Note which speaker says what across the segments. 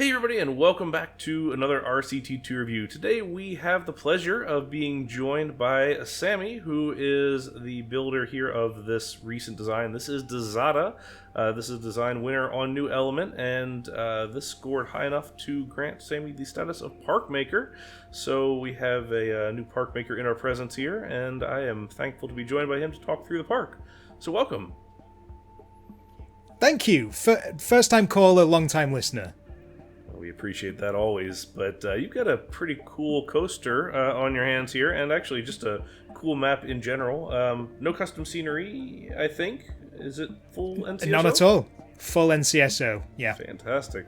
Speaker 1: Hey everybody, and welcome back to another RCT2 review. Today we have the pleasure of being joined by Sammy, who is the builder here of this recent design. This is Dazada. This is design winner on New Element, and this scored high enough to grant Sammy the status of parkmaker. So we have a new parkmaker in our presence here, and I am thankful to be joined by him to talk through the park. So welcome.
Speaker 2: Thank you. First time caller, long time listener.
Speaker 1: We appreciate that always, but you've got a pretty cool coaster on your hands here, and actually just a cool map in general. No custom scenery, I think. Is it full NCSO?
Speaker 2: Not at all. Full NCSO, yeah.
Speaker 1: Fantastic.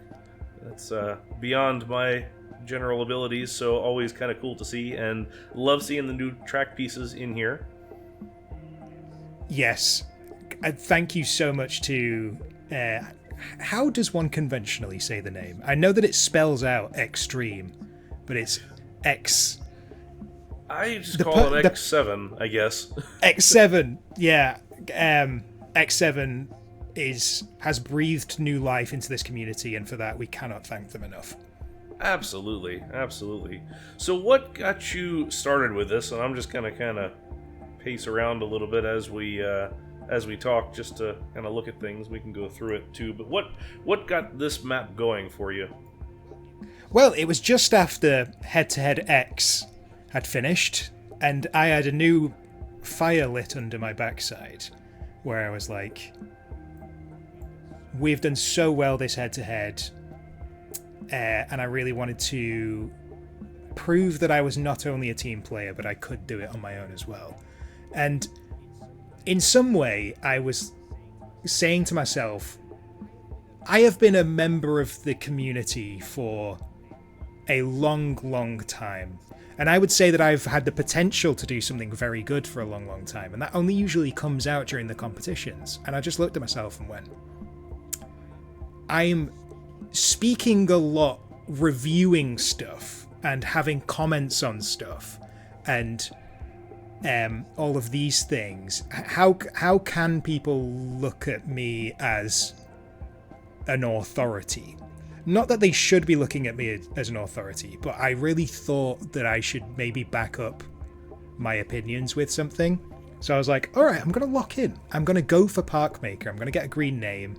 Speaker 1: That's beyond my general abilities, so always kind of cool to see, and love seeing the new track pieces in here.
Speaker 2: Yes. Thank you so much to... how does one conventionally say the name? I know that it spells out extreme, but it's X.
Speaker 1: I just call it X7, I guess.
Speaker 2: X7, yeah. X7 has breathed new life into this community, and for that we cannot thank them enough.
Speaker 1: Absolutely, absolutely. So what got you started with this? And I'm just gonna kind of pace around a little bit as we talk, just to kind of look at things. We can go through it too, but what got this map going for you?
Speaker 2: Well, it was just after Head-to-Head X had finished, and I had a new fire lit under my backside, where I was like, we've done so well this head-to-head, and I really wanted to prove that I was not only a team player, but I could do it on my own as well. And in some way, I was saying to myself, I have been a member of the community for a long, long time. And I would say that I've had the potential to do something very good for a long, long time. And that only usually comes out during the competitions. And I just looked at myself and went, I'm speaking a lot, reviewing stuff, and having comments on stuff, and all of these things. How can people look at me as an authority? Not that they should be looking at me as an authority, but I really thought that I should maybe back up my opinions with something. So I was like, all right, I'm going to lock in. I'm going to go for Parkmaker. I'm going to get a green name,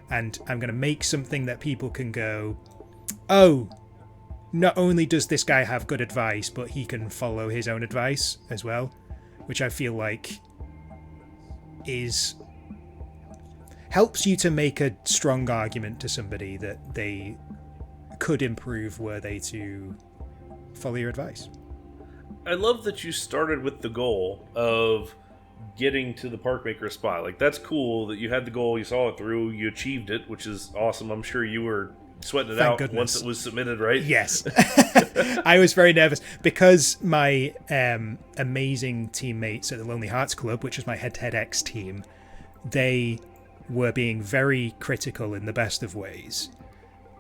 Speaker 2: and I'm going to make something that people can go, oh, not only does this guy have good advice, but he can follow his own advice as well, which I feel like helps you to make a strong argument to somebody that they could improve were they to follow your advice.
Speaker 1: I love that you started with the goal of getting to the parkmaker spot. Like, that's cool that you had the goal, you saw it through, you achieved it, which is awesome. I'm sure you were sweating it
Speaker 2: Thank
Speaker 1: out
Speaker 2: goodness.
Speaker 1: Once it was submitted, right?
Speaker 2: Yes. I was very nervous because my amazing teammates at the Lonely Hearts Club, which is my Head-to-Head X team, they were being very critical in the best of ways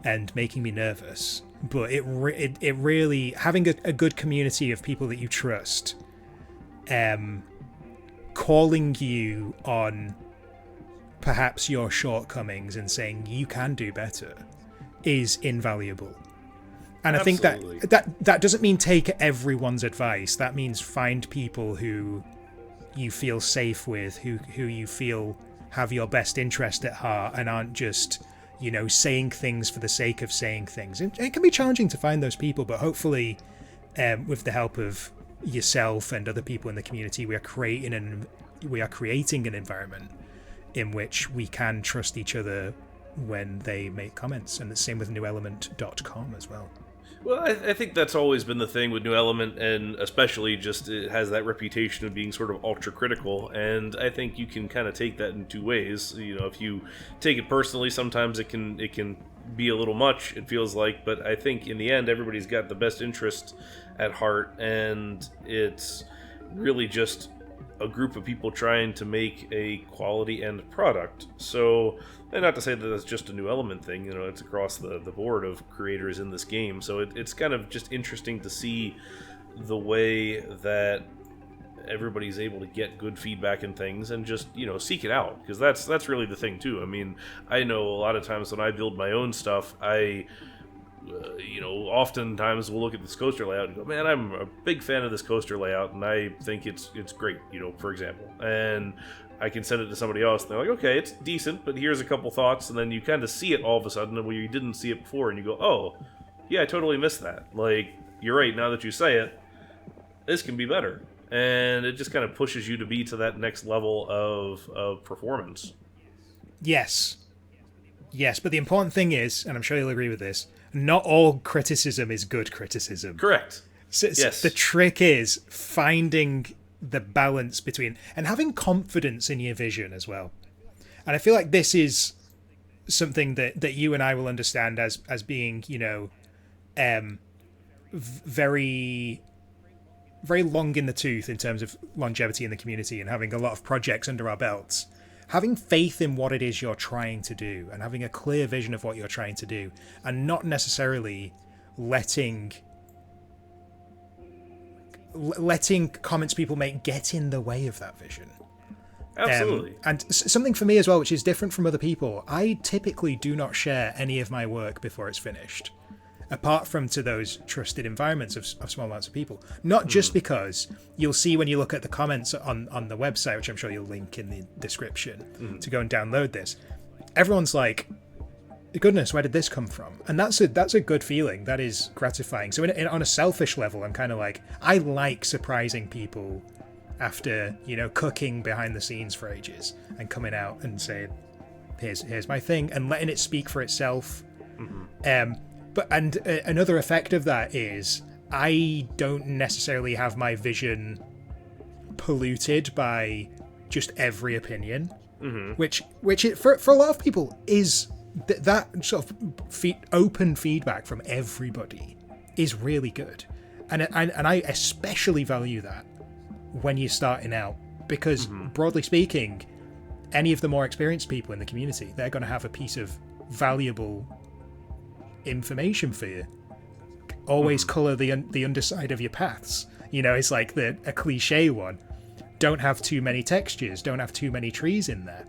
Speaker 2: and making me nervous. But it really, having a good community of people that you trust, calling you on perhaps your shortcomings and saying you can do better, is invaluable. And
Speaker 1: Absolutely.
Speaker 2: I think that doesn't mean take everyone's advice. That means find people who you feel safe with, who you feel have your best interest at heart and aren't just, saying things for the sake of saying things. It can be challenging to find those people, but hopefully with the help of yourself and other people in the community, we are creating an environment in which we can trust each other when they make comments. And the same with newelement.com as well.
Speaker 1: Well, I think that's always been the thing with New Element, and especially just it has that reputation of being sort of ultra-critical, and I think you can kind of take that in two ways. If you take it personally, sometimes it can be a little much, it feels like, but I think in the end, everybody's got the best interest at heart, and it's really just a group of people trying to make a quality end product. So, and not to say that that's just a New Element thing, it's across the board of creators in this game. So it's kind of just interesting to see the way that everybody's able to get good feedback and things, and just seek it out, because that's really the thing too. I mean, I know a lot of times when I build my own stuff, I oftentimes we'll look at this coaster layout and go, man, I'm a big fan of this coaster layout, and I think it's great, for example. And I can send it to somebody else, and they're like, okay, it's decent, but here's a couple thoughts, and then you kind of see it all of a sudden where you didn't see it before, and you go, oh, yeah, I totally missed that. Like, you're right, now that you say it, this can be better. And it just kind of pushes you to be to that next level of performance.
Speaker 2: Yes. Yes, but the important thing is, and I'm sure you'll agree with this, not all criticism is good criticism.
Speaker 1: Correct.
Speaker 2: So
Speaker 1: yes.
Speaker 2: The trick is finding the balance between, and having confidence in your vision as well. And I feel like this is something that you and I will understand as being, very, very long in the tooth in terms of longevity in the community and having a lot of projects under our belts. Having faith in what it is you're trying to do and having a clear vision of what you're trying to do, and not necessarily letting comments people make get in the way of that vision.
Speaker 1: Absolutely.
Speaker 2: And something for me as well, which is different from other people, I typically do not share any of my work before it's finished, apart from to those trusted environments of small amounts of people. Not just because you'll see when you look at the comments on the website, which I'm sure you'll link in the description to go and download this. Everyone's like, goodness, where did this come from? And that's a good feeling. That is gratifying. So on a selfish level, I'm kind of like, I like surprising people after, cooking behind the scenes for ages and coming out and saying, here's my thing, and letting it speak for itself. But another effect of that is I don't necessarily have my vision polluted by just every opinion, which for a lot of people is that sort of open feedback from everybody is really good, and I especially value that when you're starting out, because broadly speaking, any of the more experienced people in the community, they're going to have a piece of valuable information for you. Always color the underside of your paths. It's like a cliche one. Don't have too many textures. Don't have too many trees in there.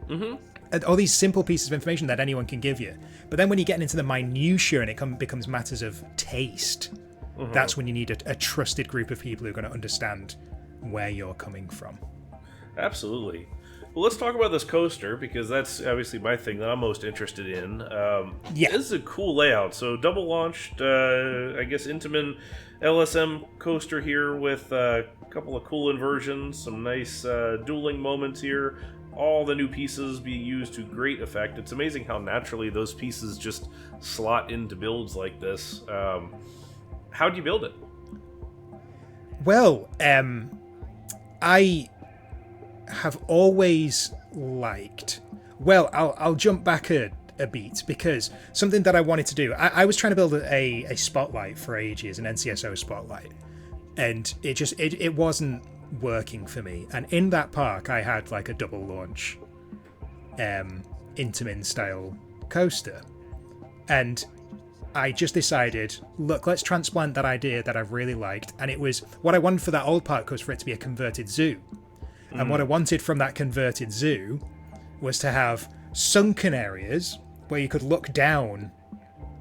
Speaker 2: And all these simple pieces of information that anyone can give you. But then when you get into the minutiae and it becomes matters of taste, that's when you need a trusted group of people who are going to understand where you're coming from.
Speaker 1: Absolutely. Well, let's talk about this coaster, because that's obviously my thing that I'm most interested in. This is a cool layout. So double launched, I guess, Intamin LSM coaster here with a couple of cool inversions, some nice dueling moments here. All the new pieces being used to great effect. It's amazing how naturally those pieces just slot into builds like this. How'd you build it?
Speaker 2: Well, I have always liked... Well, I'll jump back a beat, because something that I wanted to do... I was trying to build a spotlight for ages, an NCSO spotlight, and it wasn't working for me. And in that park, I had like a double launch Intamin style coaster, and I just decided, look, let's transplant that idea that I really liked. And it was what I wanted for that old park was for it to be a converted zoo. And what I wanted from that converted zoo was to have sunken areas where you could look down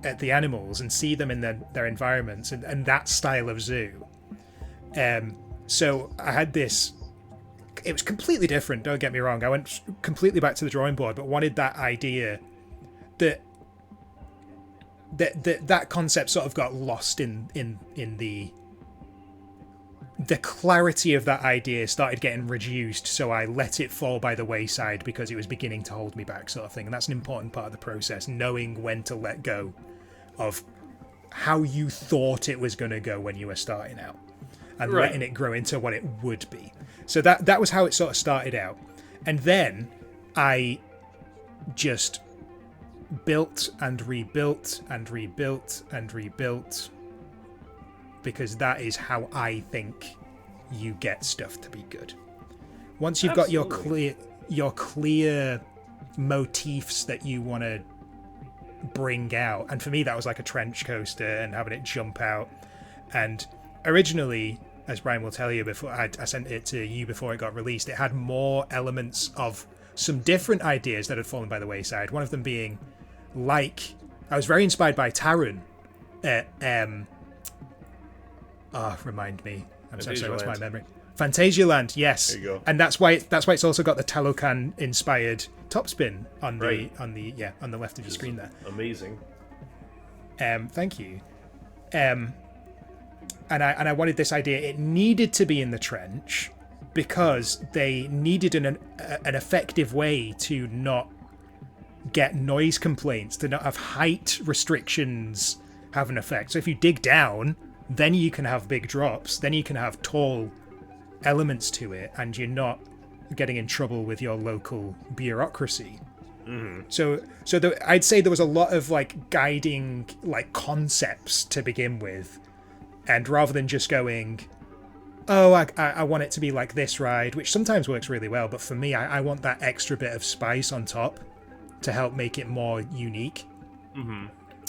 Speaker 2: at the animals and see them in their environments, and that style of zoo. So I had this... It was completely different, don't get me wrong. I went completely back to the drawing board, but wanted that idea that concept sort of got lost in the clarity of that idea started getting reduced, so I let it fall by the wayside because it was beginning to hold me back, sort of thing. And that's an important part of the process, knowing when to let go of how you thought it was going to go when you were starting out, and letting it grow into what it would be. So that was how it sort of started out. And then I just built and rebuilt and rebuilt and rebuilt, because that is how I think you get stuff to be good. Once you've got your clear motifs that you want to bring out, and for me that was like a trench coaster and having it jump out. And originally, as Brian will tell you, before I sent it to you before it got released, it had more elements of some different ideas that had fallen by the wayside. One of them being, like, I was very inspired by Tarun Remind me. I'm so
Speaker 1: Fantasia
Speaker 2: sorry. What's my
Speaker 1: Land.
Speaker 2: memory? Fantasia yes.
Speaker 1: There you go.
Speaker 2: And that's why it's also got the Talocan inspired topspin on the
Speaker 1: Right.
Speaker 2: on the left of your screen there.
Speaker 1: Amazing.
Speaker 2: Thank you. And I wanted this idea. It needed to be in the trench because they needed an effective way to not get noise complaints, to not have height restrictions have an effect. So if you dig down, then you can have big drops, then you can have tall elements to it, and you're not getting in trouble with your local bureaucracy. So I'd say there was a lot of like guiding like concepts to begin with, and rather than just going, oh, I want it to be like this ride, which sometimes works really well, but for me, I want that extra bit of spice on top to help make it more unique.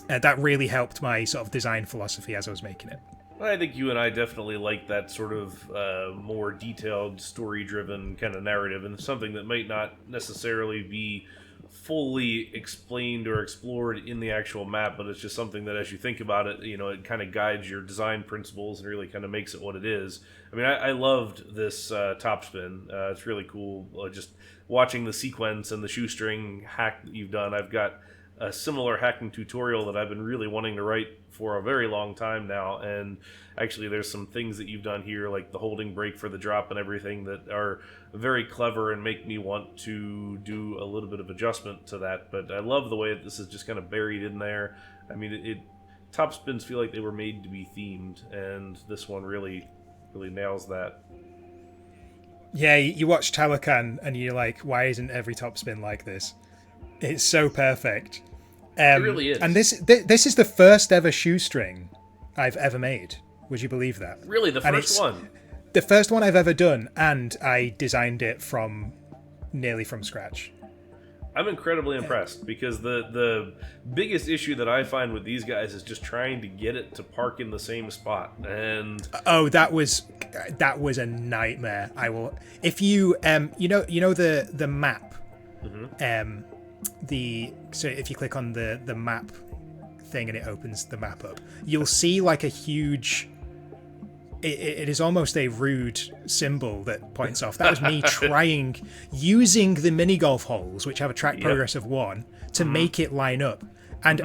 Speaker 2: That really helped my sort of design philosophy as I was making it.
Speaker 1: I think you and I definitely like that sort of more detailed, story-driven kind of narrative, and something that might not necessarily be fully explained or explored in the actual map, but it's just something that as you think about it, you know, it kind of guides your design principles and really kind of makes it what it is. I mean, I loved this topspin. It's really cool just watching the sequence and the shoestring hack that you've done. I've got a similar hacking tutorial that I've been really wanting to write for a very long time now, and actually there's some things that you've done here, like the holding brake for the drop and everything, that are very clever and make me want to do a little bit of adjustment to that. But I love the way that this is just kind of buried in there. I mean, top spins feel like they were made to be themed, and this one really nails that.
Speaker 2: Yeah, you watch Talocan and you're like, why isn't every top spin like this? It's so perfect.
Speaker 1: It really is.
Speaker 2: And this is the first ever shoestring I've ever made. Would you believe that?
Speaker 1: Really, the first one?
Speaker 2: The first one I've ever done, and I designed it nearly from scratch.
Speaker 1: I'm incredibly impressed, because the biggest issue that I find with these guys is just trying to get it to park in the same spot. And
Speaker 2: that was a nightmare. If you you know the map. So if you click on the map thing and it opens the map up, you'll see like a huge, it is almost a rude symbol that points off. That was me using the mini golf holes, which have a track progress of 1, to make it line up. And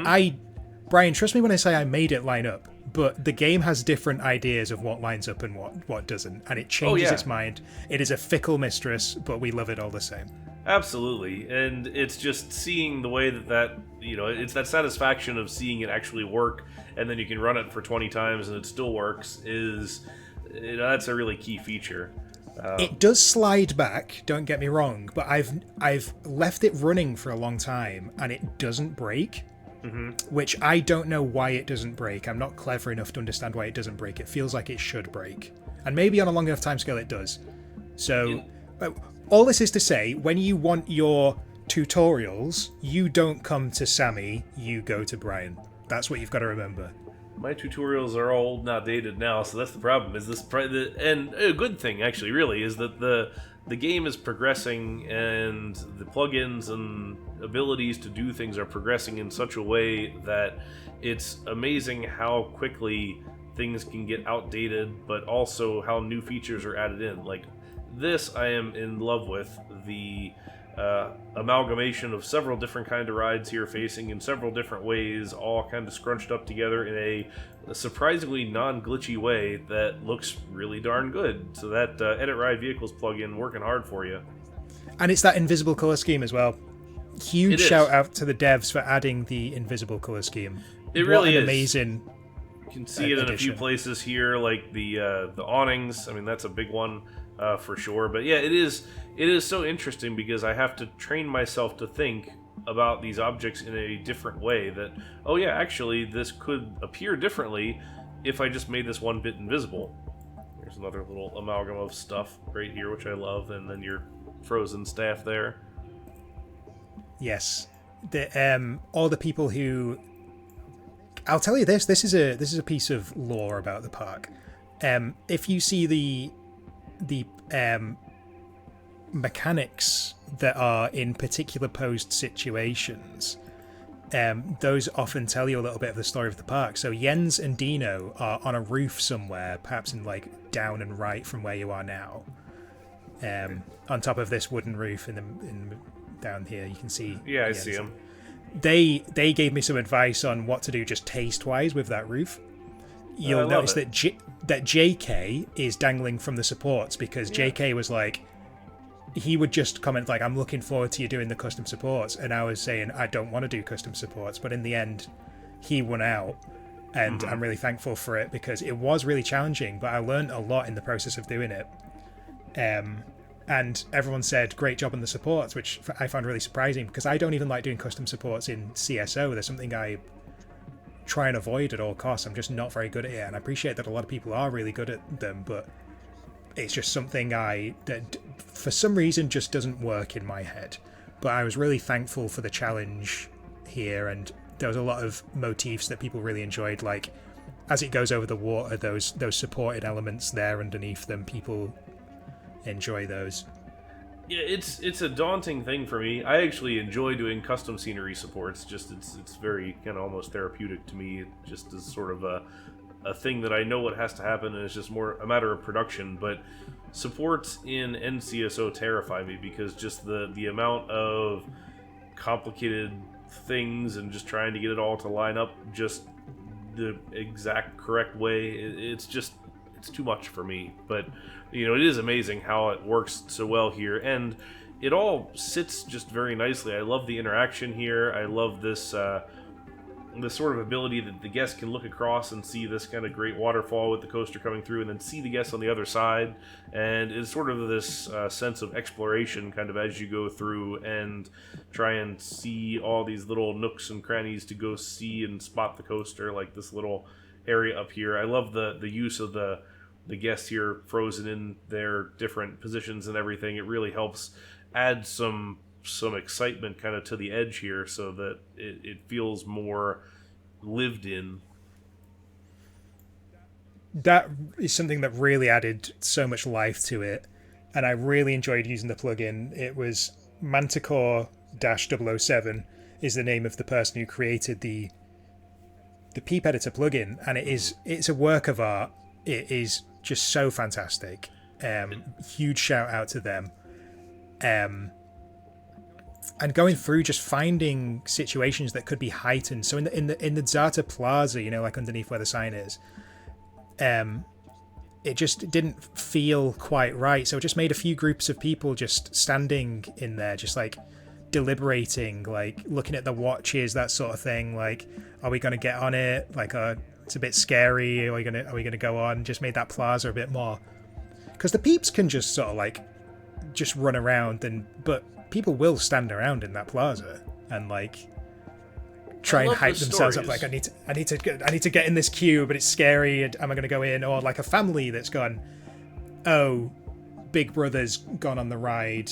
Speaker 2: Brian, trust me when I say I made it line up, but the game has different ideas of what lines up and what doesn't, and it changes its mind. It is a fickle mistress, but we love it all the same.
Speaker 1: Absolutely, and it's just seeing the way that you know, it's that satisfaction of seeing it actually work, and then you can run it for 20 times and it still works. That's a really key feature.
Speaker 2: It does slide back, don't get me wrong, but I've left it running for a long time and it doesn't break. Which I don't know why it doesn't break. I'm not clever enough to understand why it doesn't break. It feels like it should break, and maybe on a long enough timescale it does. So. All this is to say, when you want your tutorials, you don't come to Sammy, you go to Brian. That's what you've got to remember.
Speaker 1: My tutorials are all old and outdated now, so that's the problem. And a good thing, actually, really, is that the game is progressing, and the plugins and abilities to do things are progressing in such a way that it's amazing how quickly things can get outdated, but also how new features are added in. Like, this I am in love with, the amalgamation of several different kind of rides here facing in several different ways, all kind of scrunched up together in a surprisingly non-glitchy way that looks really darn good. So that Edit Ride Vehicles plugin working hard for you.
Speaker 2: And it's that invisible color scheme as well. Huge shout out to the devs for adding the invisible color scheme.
Speaker 1: It really is
Speaker 2: amazing.
Speaker 1: You can see it in a few places here, like the awnings. I mean, that's a big one. For sure. But yeah, it is so interesting, because I have to train myself to think about these objects in a different way, that, oh yeah, actually this could appear differently if I just made this one bit invisible. There's another little amalgam of stuff right here, which I love, and then your frozen staff there.
Speaker 2: Yes. All the people who... I'll tell you this is a piece of lore about the park. If you see the mechanics that are in particular posed situations, those often tell you a little bit of the story of the park. So Jens and Dino are on a roof somewhere, perhaps in like down and right from where you are now. On top of this wooden roof in down here, you can see.
Speaker 1: Yeah, I see them.
Speaker 2: They gave me some advice on what to do just taste wise with that roof. You'll notice that JK is dangling from the supports because JK was like, he would just comment like, I'm looking forward to you doing the custom supports, and I was saying I don't want to do custom supports, but in the end he won out, and I'm really thankful for it because it was really challenging, but I learned a lot in the process of doing it. And everyone said great job on the supports, which I found really surprising because I don't even like doing custom supports in CSO. There's something I try and avoid at all costs. I'm just not very good at it, and I appreciate that a lot of people are really good at them, but it's just something that for some reason just doesn't work in my head. But I was really thankful for the challenge here, and there was a lot of motifs that people really enjoyed, like as it goes over the water, those supported elements there underneath them, people enjoy those.
Speaker 1: Yeah, it's a daunting thing for me. I actually enjoy doing custom scenery supports. Just it's very kind of almost therapeutic to me. It just is sort of a thing that I know what has to happen, and it's just more a matter of production. But supports in NCSO terrify me because just the amount of complicated things and just trying to get it all to line up just the exact correct way. It's too much for me. But you know, it is amazing how it works so well here, and it all sits just very nicely. I love the interaction here. I love this this sort of ability that the guest can look across and see this kind of great waterfall with the coaster coming through, and then see the guest on the other side, and it's sort of this sense of exploration kind of as you go through and try and see all these little nooks and crannies to go see and spot the coaster, like this little area up here. I love the use of the guests here frozen in their different positions and everything. It really helps add some excitement kind of to the edge here so that it feels more lived in.
Speaker 2: That is something that really added so much life to it, and I really enjoyed using the plugin. It was Manticore-007 is the name of the person who created the Peep editor plugin, and it's a work of art. It is just so fantastic. Huge shout out to them. And going through just finding situations that could be heightened. So in the Dzata Plaza, you know, like underneath where the sign is, it just didn't feel quite right. So it just made a few groups of people just standing in there, just like deliberating, like looking at the watches, that sort of thing. Like, are we going to get on it? Like, it's a bit scary. Are we gonna go on? Just made that plaza a bit more, because the peeps can just sort of like just run around, but people will stand around in that plaza and like try and hype themselves up. Like, I need to get in this queue, but it's scary. And am I gonna go in? Or like a family that's gone, oh, Big Brother's gone on the ride.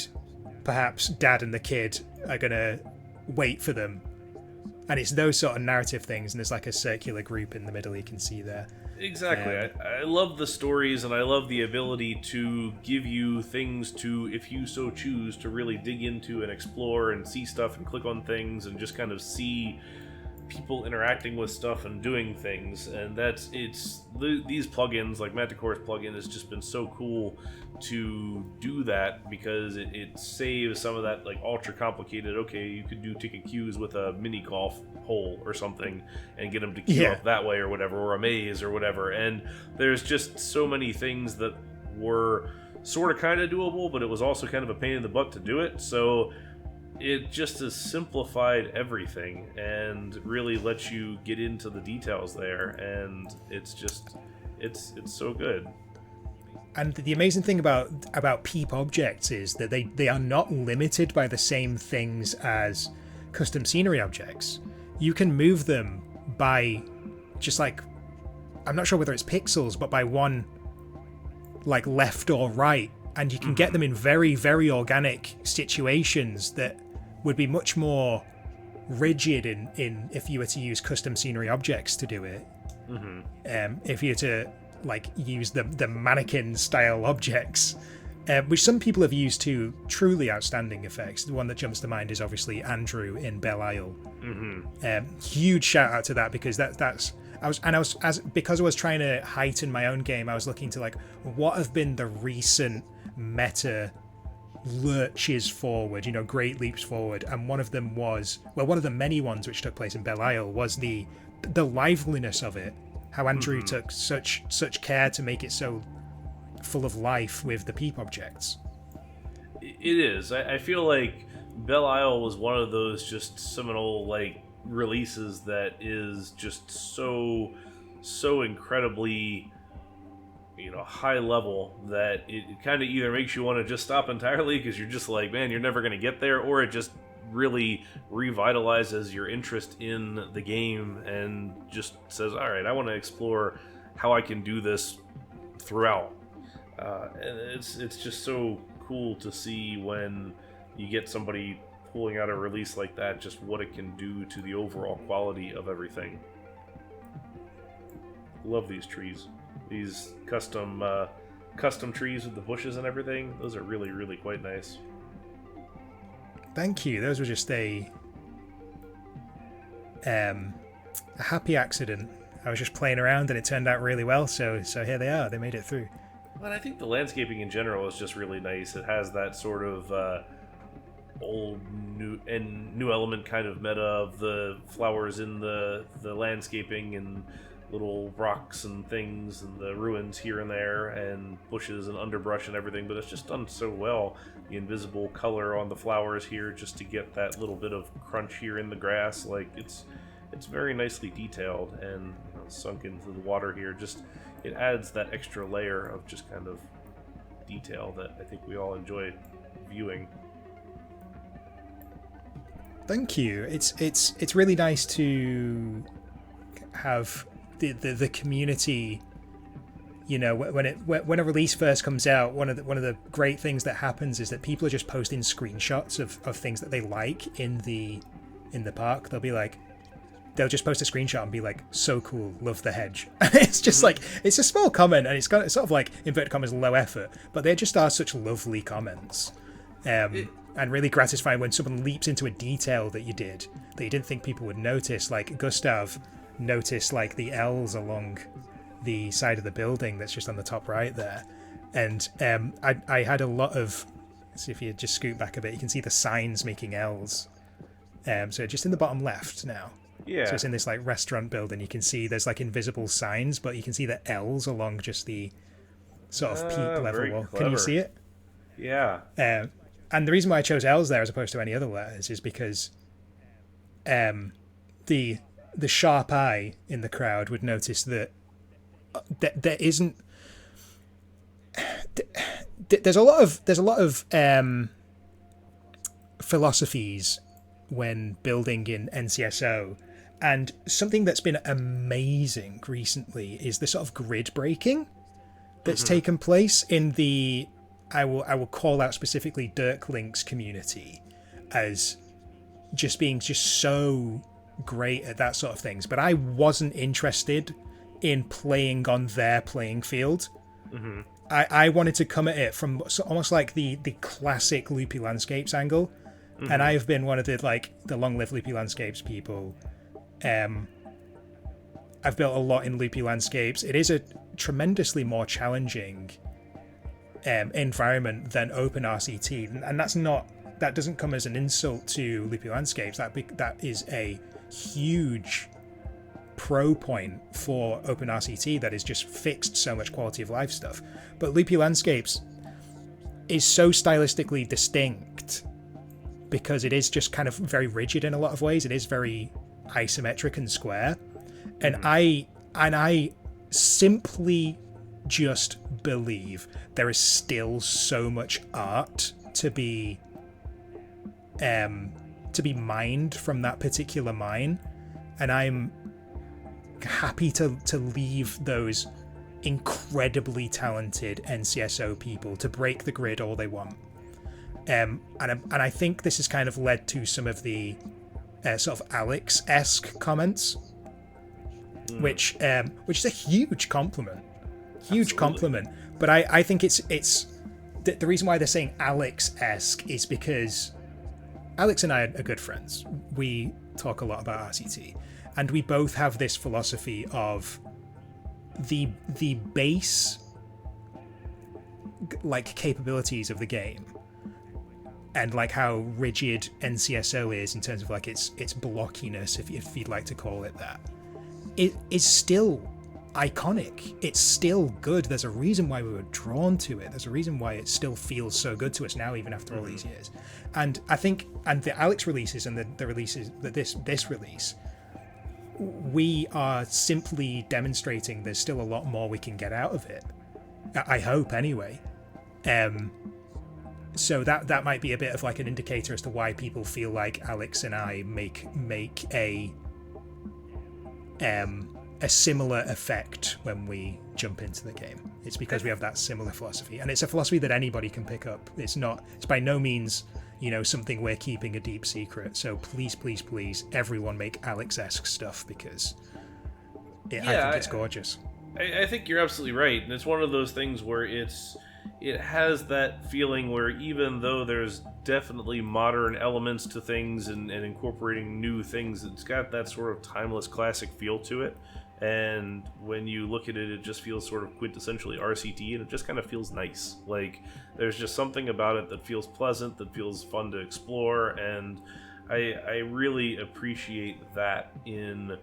Speaker 2: Perhaps Dad and the kid are gonna wait for them. And it's those sort of narrative things, and there's like a circular group in the middle you can see there.
Speaker 1: Exactly. I love the stories, and I love the ability to give you things to, if you so choose, to really dig into and explore and see stuff and click on things and just kind of see people interacting with stuff and doing things. And these plugins, like Manticore's plugin, has just been so cool to do that because it saves some of that like ultra complicated, okay, you could do ticket queues with a mini golf hole or something and get them to queue up that way or whatever, or a maze or whatever. And there's just so many things that were sort of kind of doable, but it was also kind of a pain in the butt to do it. So it just has simplified everything and really lets you get into the details there, and it's so good.
Speaker 2: And the amazing thing about Peep objects is that they are not limited by the same things as custom scenery objects. You can move them by just like, I'm not sure whether it's pixels, but by one like left or right, and you can get them in very, very organic situations that would be much more rigid in if you were to use custom scenery objects to do it. If you were to like use the mannequin style objects, which some people have used to truly outstanding effects. The one that jumps to mind is obviously Andrew in Belle Isle. Huge shout out to that, because because I was trying to heighten my own game, I was looking to like what have been the recent meta lurches forward, great leaps forward, and one of them was, well, one of the many ones which took place in Belle Isle was the liveliness of it. How Andrew took such care to make it so full of life with the Peep objects.
Speaker 1: It is. I feel like Belle Isle was one of those just seminal like releases that is just so incredibly high level that it kind of either makes you want to just stop entirely because you're just like, man, you're never going to get there, or it just really revitalizes your interest in the game and just says, all right, I want to explore how I can do this throughout. And it's just so cool to see when you get somebody pulling out a release like that, just what it can do to the overall quality of everything. Love these trees. These custom trees with the bushes and everything. Those are really, really quite nice.
Speaker 2: Thank you. Those were just a happy accident. I was just playing around and it turned out really well, so here they are. They made it through.
Speaker 1: Well, I think the landscaping in general is just really nice. It has that sort of old new element kind of meta of the flowers in the landscaping and little rocks and things and the ruins here and there and bushes and underbrush and everything, but it's just done so well. The invisible color on the flowers here just to get that little bit of crunch here in the grass, like it's very nicely detailed and sunk into the water here. Just it adds that extra layer of just kind of detail that I think we all enjoy viewing.
Speaker 2: Thank you. It's really nice to have the community. When a release first comes out, one of the great things that happens is that people are just posting screenshots of things that they like in the park. They'll just post a screenshot and be like, so cool, love the hedge. It's just like, it's a small comment and it's sort of like, inverted commas, low effort, but they just are such lovely comments. And really gratifying when someone leaps into a detail that you didn't think people would notice. Like Gustav noticed like the L's along the side of the building that's just on the top right there. And I had a lot of, so if you just scoot back a bit, you can see the signs making L's. So just in the bottom left now.
Speaker 1: Yeah.
Speaker 2: So it's in this like restaurant building. You can see there's like invisible signs, but you can see the L's along just the sort of Peep level wall. Can you see it?
Speaker 1: Yeah.
Speaker 2: And the reason why I chose L's there as opposed to any other letters is because the sharp eye in the crowd would notice that there isn't. There's a lot of philosophies when building in NCSO, and something that's been amazing recently is the sort of grid breaking that's taken place in the. I will call out specifically Dirk Link's community as just being just so great at that sort of things, but I wasn't interested in playing on their playing field. I wanted to come at it from almost like the classic Loopy Landscapes angle, and I have been one of the Long Live Loopy Landscapes people. I've built a lot in Loopy Landscapes. It is a tremendously more challenging environment than Open RCT, and that doesn't come as an insult to Loopy Landscapes. That is a huge pro point for Open RCT that has just fixed so much quality of life stuff. But Loopy Landscapes is so stylistically distinct because it is just kind of very rigid in a lot of ways. It is very isometric and square, and I simply just believe there is still so much art to be mined from that particular mine, and I'm happy to leave those incredibly talented NCSO people to break the grid all they want. And I think this has kind of led to some of the sort of Alex-esque comments, which is a huge compliment. Huge Absolutely. Compliment. But I think it's the reason why they're saying Alex-esque is because Alex and I are good friends. We talk a lot about RCT, and we both have this philosophy of the base like capabilities of the game, and like how rigid NCSO is in terms of like its blockiness, if you'd like to call it that. It is still iconic. It's still good. There's a reason why we were drawn to it. There's a reason why it still feels so good to us now, even after all these years. And I think, and the Alex releases and the releases, this release, we are simply demonstrating there's still a lot more we can get out of it. I hope, anyway. So that might be a bit of like an indicator as to why people feel like Alex and I make a similar effect when we jump into the game. It's because we have that similar philosophy, and it's a philosophy that anybody can pick up. It's by no means, something we're keeping a deep secret. So please, everyone make Alex-esque stuff, because I think it's gorgeous.
Speaker 1: I think you're absolutely right, and it's one of those things where it has that feeling where even though there's definitely modern elements to things and incorporating new things, it's got that sort of timeless classic feel to it. And when you look at it, it just feels sort of quintessentially RCT, and it just kind of feels nice. Like, there's just something about it that feels pleasant, that feels fun to explore, and I really appreciate that in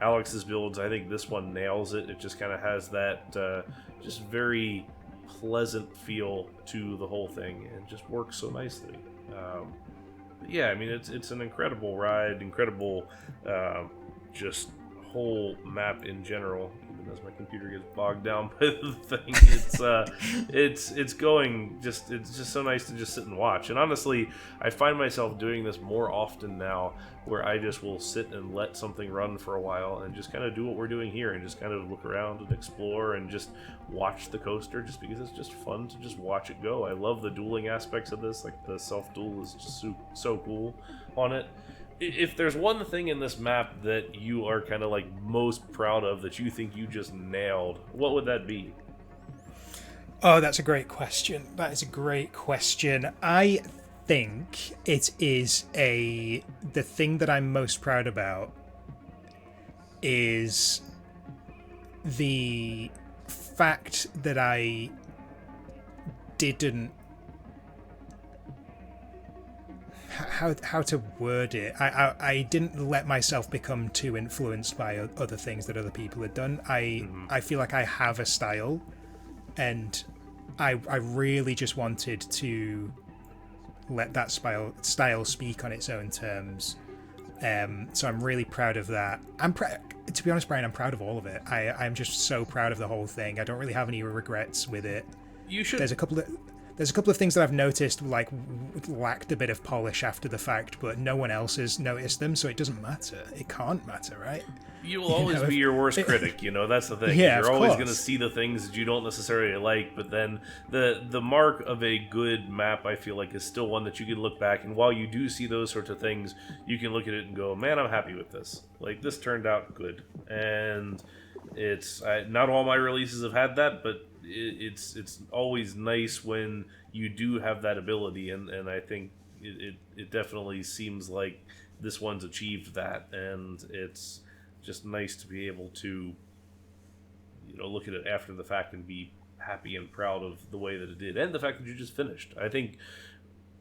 Speaker 1: Alex's builds. I think this one nails it. It just kind of has that just very pleasant feel to the whole thing, and just works so nicely. Yeah, I mean, it's an incredible ride, incredible just whole map in general. Even as my computer gets bogged down by the thing, it's just so nice to just sit and watch. And honestly, I find myself doing this more often now, where I just will sit and let something run for a while and just kind of do what we're doing here and just kind of look around and explore and just watch the coaster, just because it's just fun to just watch it go. I love the dueling aspects of this. Like, the self-duel is just so cool on it. If there's one thing in this map that you are kind of like most proud of, that you think you just nailed, what would that be?
Speaker 2: Oh, that's a great question. That is a great question. I think it is the thing that I'm most proud about is the fact that I didn't, how to word it, I didn't let myself become too influenced by other things that other people had done. I feel like I have a style, and I really just wanted to let that style speak on its own terms. So I'm really proud of that. To be honest, Brian, I'm proud of all of it. I'm just so proud of the whole thing. I don't really have any regrets with it.
Speaker 1: You should.
Speaker 2: There's a couple of things that I've noticed like lacked a bit of polish after the fact, but no one else has noticed them, so it doesn't matter. It can't matter, right?
Speaker 1: You will always be your worst critic, that's the thing.
Speaker 2: Yeah,
Speaker 1: you're always going to see the things that you don't necessarily like, but then the mark of a good map, I feel like, is still one that you can look back, and while you do see those sorts of things, you can look at it and go, man, I'm happy with this. Like, this turned out good. And it's not all my releases have had that, but it's always nice when you do have that ability, and I think it definitely seems like this one's achieved that, and it's just nice to be able to look at it after the fact and be happy and proud of the way that it did, and the fact that you just finished. I think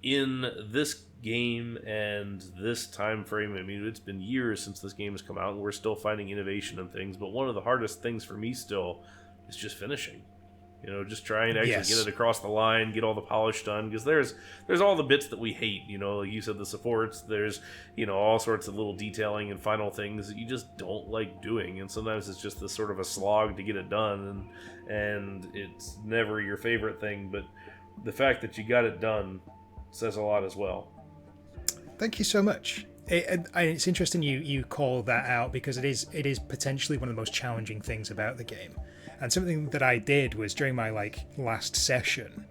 Speaker 1: in this game and this time frame, I mean, it's been years since this game has come out, and we're still finding innovation and things, but one of the hardest things for me still is just finishing. Just trying to actually get it across the line, get all the polish done, because there's all the bits that we hate, like you said, the supports, there's, all sorts of little detailing and final things that you just don't like doing, and sometimes it's just this sort of a slog to get it done, and it's never your favorite thing, but the fact that you got it done says a lot as well.
Speaker 2: Thank you so much. It's interesting you call that out, because it is potentially one of the most challenging things about the game. And something that I did was, during my last session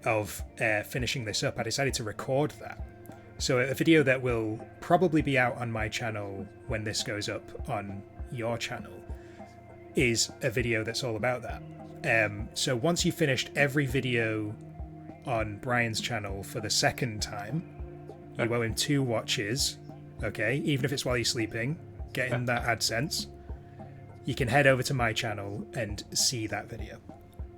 Speaker 2: of finishing this up, I decided to record that. So a video that will probably be out on my channel when this goes up on your channel is a video that's all about that. So once you've finished every video on Brian's channel for the second time, you owe him 2 watches, okay? Even if it's while you're sleeping, getting that AdSense. You can head over to my channel and see that video.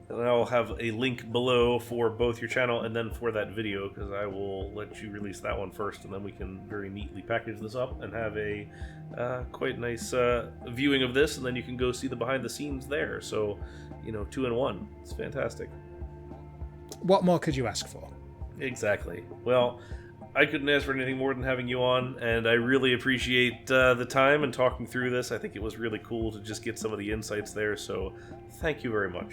Speaker 1: And I'll have a link below for both your channel and then for that video, because I will let you release that one first, and then we can very neatly package this up and have a quite nice viewing of this, and then you can go see the behind the scenes there. So, 2 in 1. It's fantastic.
Speaker 2: What more could you ask for?
Speaker 1: Exactly. Well, I couldn't ask for anything more than having you on, and I really appreciate the time and talking through this. I think it was really cool to just get some of the insights there, so thank you very much.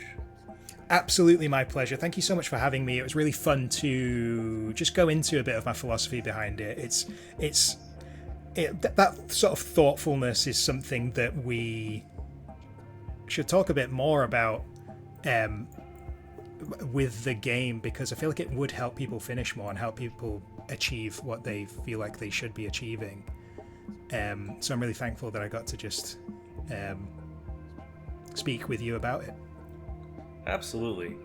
Speaker 2: Absolutely my pleasure. Thank you so much for having me. It was really fun to just go into a bit of my philosophy behind it. That sort of thoughtfulness is something that we should talk a bit more about with the game, because I feel like it would help people finish more and help people achieve what they feel like they should be achieving. So I'm really thankful that I got to just speak with you about it.
Speaker 1: Absolutely.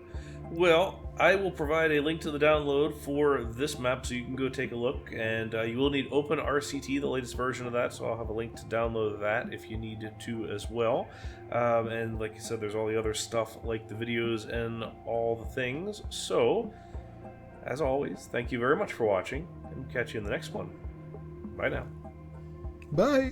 Speaker 1: Well, I will provide a link to the download for this map so you can go take a look, and you will need Open RCT, the latest version of that, so I'll have a link to download that if you need to as well. And like I said, there's all the other stuff like the videos and all the things. So, as always, thank you very much for watching, and catch you in the next one. Bye now.
Speaker 2: Bye!